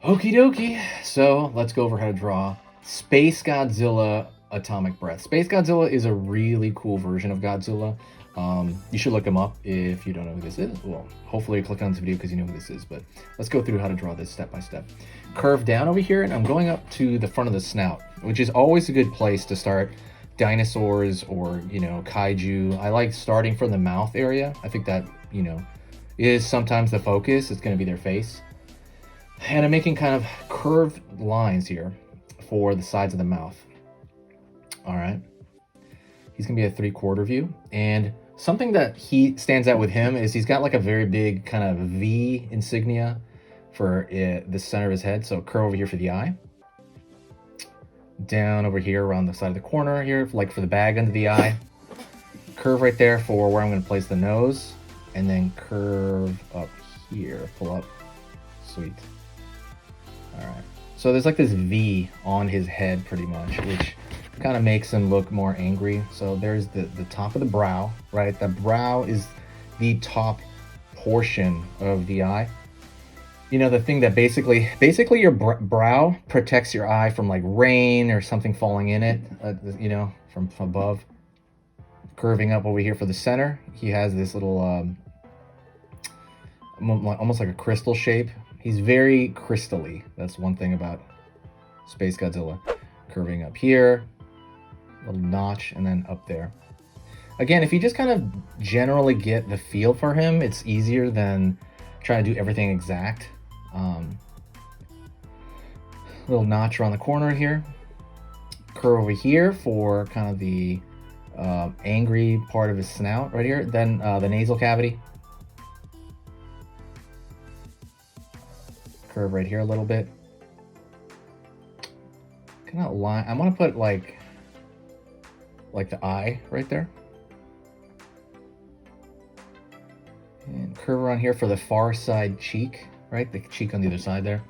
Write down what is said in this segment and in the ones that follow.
Okie dokie. So let's go over how to draw Space Godzilla Atomic Breath. Space Godzilla is a really cool version of Godzilla. You should look him up if you don't know who this is. Well, hopefully you click on this video because you know who this is, but let's go through how to draw this step by step. Curve down over here, and I'm going up to the front of the snout, which is always a good place to start dinosaurs or, kaiju. I like starting from the mouth area. I think that, is sometimes the focus. It's going to be their face. And I'm making kind of curved lines here for the sides of the mouth. All right. He's going to be a 3/4 view. And something that he stands out with him is he's got like a very big kind of V insignia for the center of his head. So curve over here for the eye. Down over here around the side of the corner here, like for the bag under the eye. Curve right there for where I'm going to place the nose. And then curve up here. Pull up. Sweet. All right, so there's like this V on his head pretty much, which kind of makes him look more angry. So there's the top of the brow, right? The brow is the top portion of the eye. You know, the thing that basically your brow protects your eye from like rain or something falling in it, from above. Curving up over here for the center, he has this little, almost like a crystal shape. He's very crystally. That's one thing about Space Godzilla. Curving up here, little notch, and then up there. Again, if you just kind of generally get the feel for him, it's easier than trying to do everything exact. Little notch around the corner here. Curve over here for kind of the angry part of his snout right here. Then the nasal cavity. Curve right here a little bit. Kind of line. I want to put like the eye right there. And curve around here for the far side cheek, right? The cheek on the other side there.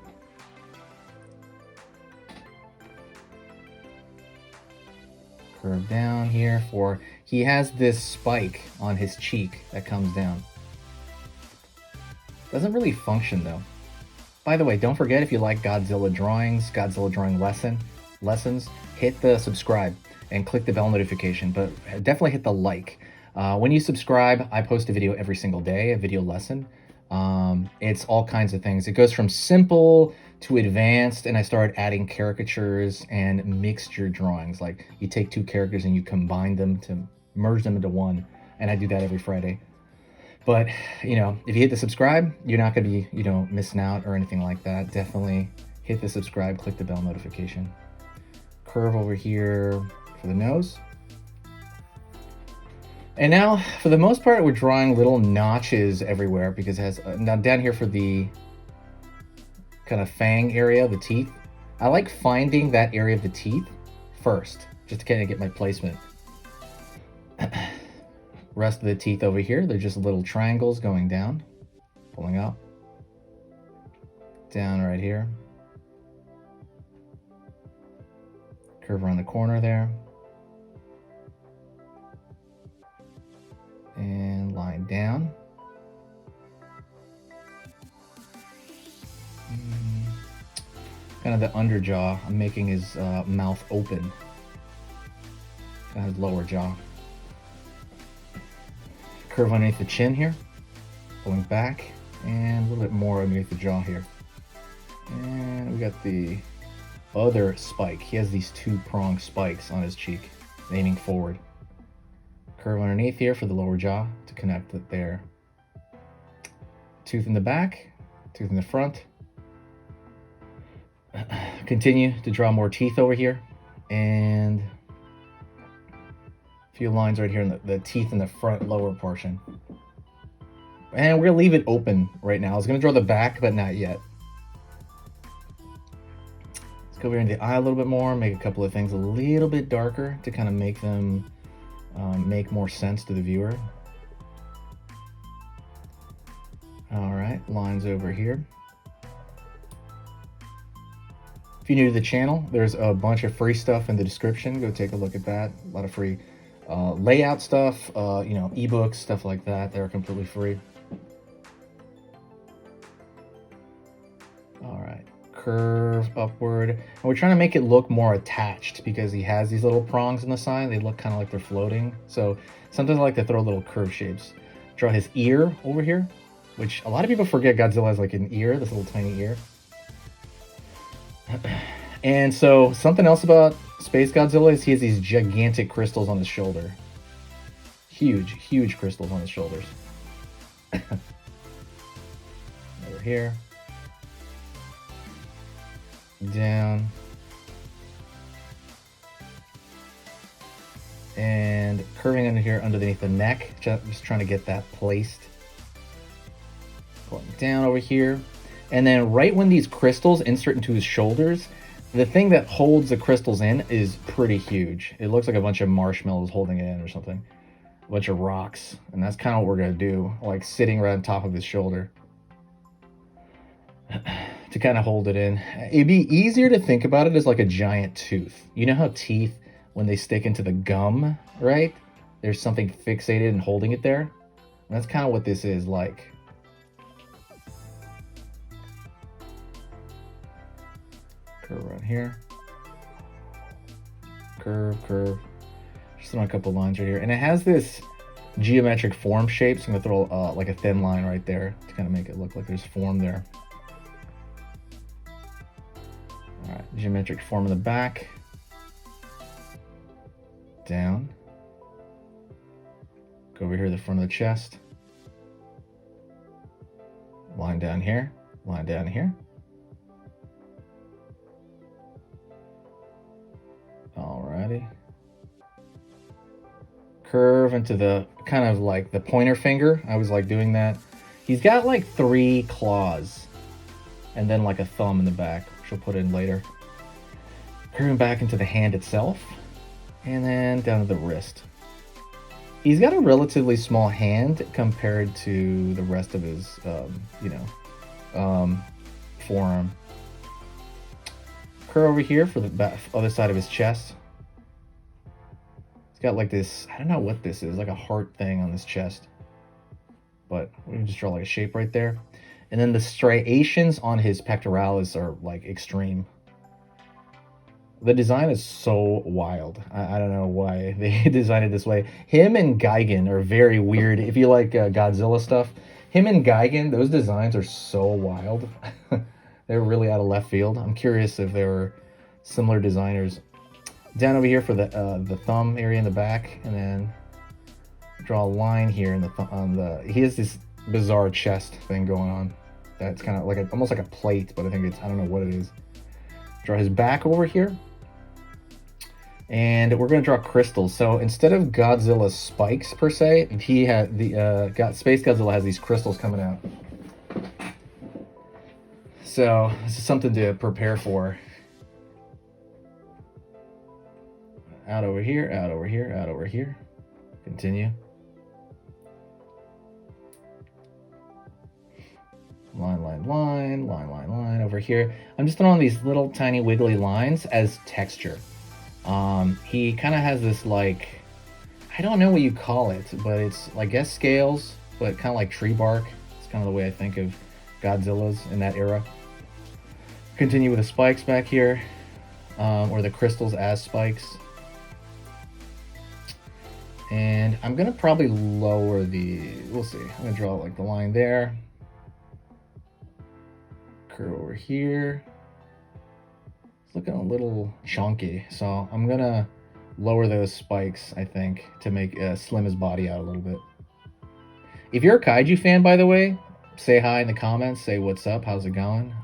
Curve down here for, he has this spike on his cheek that comes down. Doesn't really function though. By the way, don't forget, if you like Godzilla drawings, Godzilla drawing lessons, hit the subscribe and click the bell notification, but definitely hit the like. When you subscribe, I post a video every single day, a video lesson. It's all kinds of things. It goes from simple to advanced, and I started adding caricatures and mixture drawings. Like you take two characters and you combine them to merge them into one, and I do that every Friday. But, if you hit the subscribe, you're not going to be, missing out or anything like that. Definitely hit the subscribe, click the bell notification. Curve over here for the nose. And now, for the most part, we're drawing little notches everywhere because it has, now down here for the kind of fang area, the teeth. I like finding that area of the teeth first, just to kind of get my placement. Rest of the teeth over here, they're just little triangles going down, pulling up, down right here. Curve around the corner there. And line down. Kind of the underjaw, I'm making his mouth open. Kind of his lower jaw. Curve underneath the chin here, pulling back, and a little bit more underneath the jaw here. And we got the other spike. He has these two pronged spikes on his cheek, aiming forward. Curve underneath here for the lower jaw to connect it there. Tooth in the back, tooth in the front. Continue to draw more teeth over here, and few lines right here in the teeth in the front lower portion. And we're gonna leave it open right now. I was gonna draw the back, but not yet. Let's go over into the eye a little bit more, make a couple of things a little bit darker to kind of make them make more sense to the viewer. All right, lines over here. If you're new to the channel, there's a bunch of free stuff in the description. Go take a look at that. A lot of free layout stuff, ebooks, stuff like that. They're completely free. All right, curve upward. And we're trying to make it look more attached because he has these little prongs on the side. They look kind of like they're floating. So sometimes I like to throw little curve shapes. Draw his ear over here, which a lot of people forget Godzilla has like an ear, this little tiny ear. And so something else about Space Godzilla is he has these gigantic crystals on his shoulder. Huge, huge crystals on his shoulders. Over here. Down. And curving under here underneath the neck. Just trying to get that placed. Pulling down over here. And then right when these crystals insert into his shoulders, the thing that holds the crystals in is pretty huge. It looks like a bunch of marshmallows holding it in or something. A bunch of rocks. And that's kind of what we're going to do. Like sitting right on top of his shoulder. To kind of hold it in. It'd be easier to think about it as like a giant tooth. You know how teeth, when they stick into the gum, right? There's something fixated and holding it there. And that's kind of what this is like. Curve around here. Curve, curve. Just throw a couple lines right here. And it has this geometric form shape. So I'm going to throw like a thin line right there to kind of make it look like there's form there. All right, geometric form in the back. Down. Go over here to the front of the chest. Line down here. Line down here. Alrighty. Curve into the kind of like the pointer finger. I was like doing that. He's got like 3 claws and then like a thumb in the back, which we'll put in later. Curving back into the hand itself and then down to the wrist. He's got a relatively small hand compared to the rest of his, forearm. Curve over here for the other side of his chest. It's got like this, I don't know what this is, like a heart thing on his chest. But we can just draw like a shape right there. And then the striations on his pectoralis are like extreme. The design is so wild. I don't know why they designed it this way. Him and Gigan are very weird. If you like Godzilla stuff, him and Gigan, those designs are so wild. They're really out of left field. I'm curious if there were similar designers. Down over here for the thumb area in the back, and then draw a line here in he has this bizarre chest thing going on. That's kind of like almost like a plate, but I think I don't know what it is. Draw his back over here. And we're going to draw crystals. So instead of Godzilla's spikes per se, he had Space Godzilla has these crystals coming out. So this is something to prepare for. Out over here, out over here, out over here. Continue. Line, line, line, line, line, line over here. I'm just throwing these little tiny wiggly lines as texture. He kind of has this like, I don't know what you call it, but it's, I guess, scales, but kind of like tree bark. It's kind of the way I think of Godzilla's in that era. Continue with the spikes back here, or the crystals as spikes. And I'm gonna probably lower we'll see. I'm gonna draw like the line there. Curve over here. It's looking a little chunky, so I'm gonna lower those spikes, I think, to make slim his body out a little bit. If you're a kaiju fan, by the way, say hi in the comments, say what's up, how's it going.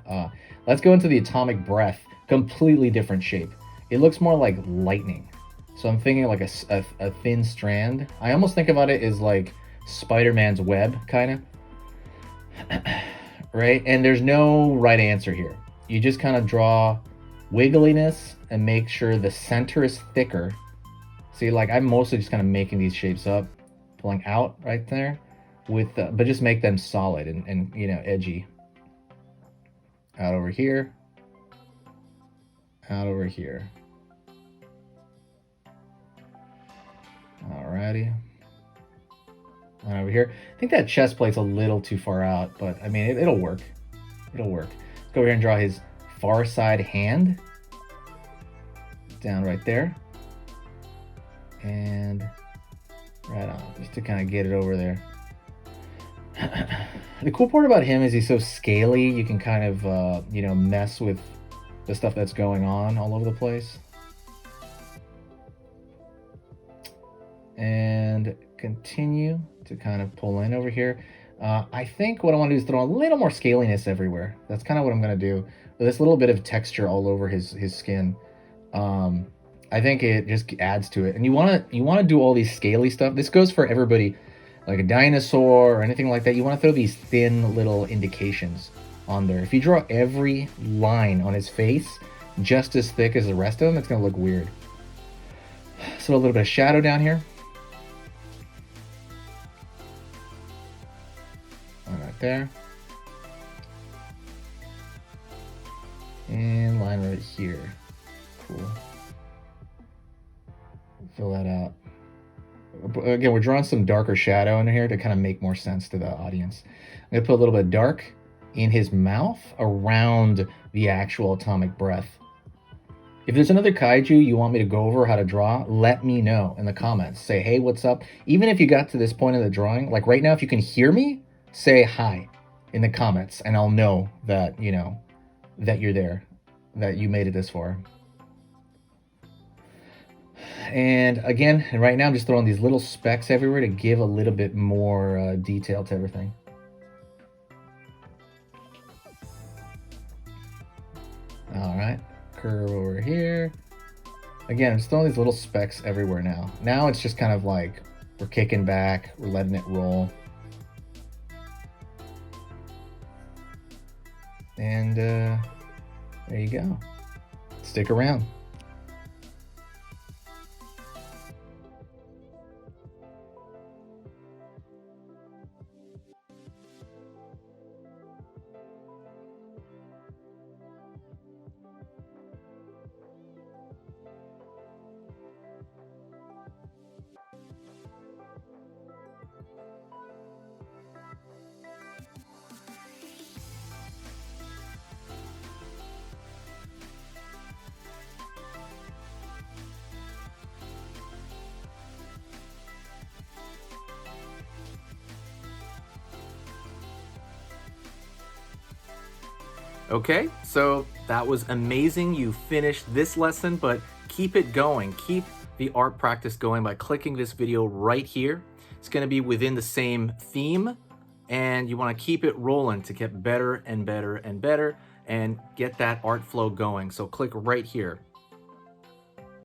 Let's go into the atomic breath. Completely different shape. It looks more like lightning. So I'm thinking like a thin strand. I almost think about it as like Spider-Man's web, kind of. Right? And there's no right answer here. You just kind of draw wiggliness and make sure the center is thicker. See, like I'm mostly just kind of making these shapes up, pulling out right there, but just make them solid and edgy. Out over here. Out over here. Alrighty. And over here. I think that chest plate's a little too far out, but I mean, it'll work. It'll work. Let's go over here and draw his far side hand down right there. And right on, just to kind of get it over there. The cool part about him is he's so scaly, you can kind of, you know, mess with the stuff that's going on all over the place. And continue to kind of pull in over here. I think what I want to do is throw a little more scaliness everywhere. That's kind of what I'm going to do. With this little bit of texture all over his skin. I think it just adds to it. And you want to do all these scaly stuff. This goes for everybody, like a dinosaur or anything like that. You want to throw these thin little indications on there. If you draw every line on his face just as thick as the rest of them, it's going to look weird. So a little bit of shadow down here. Right there. And line right here. Cool. Fill that out. Again, we're drawing some darker shadow in here to kind of make more sense to the audience. I'm going to put a little bit of dark in his mouth around the actual atomic breath. If there's another kaiju you want me to go over how to draw, let me know in the comments. Say, hey, what's up? Even if you got to this point of the drawing, like right now, if you can hear me, say hi in the comments, and I'll know that, you know, that you're there, that you made it this far. And again, right now I'm just throwing these little specks everywhere to give a little bit more detail to everything. All right, curve over here. Again, I'm just throwing these little specks everywhere now. Now it's just kind of like we're kicking back, we're letting it roll. And there you go. Stick around. Okay, so that was amazing. You finished this lesson, but keep it going. Keep the art practice going by clicking this video right here. It's going to be within the same theme, and you want to keep it rolling to get better and better and better and get that art flow going. So click right here.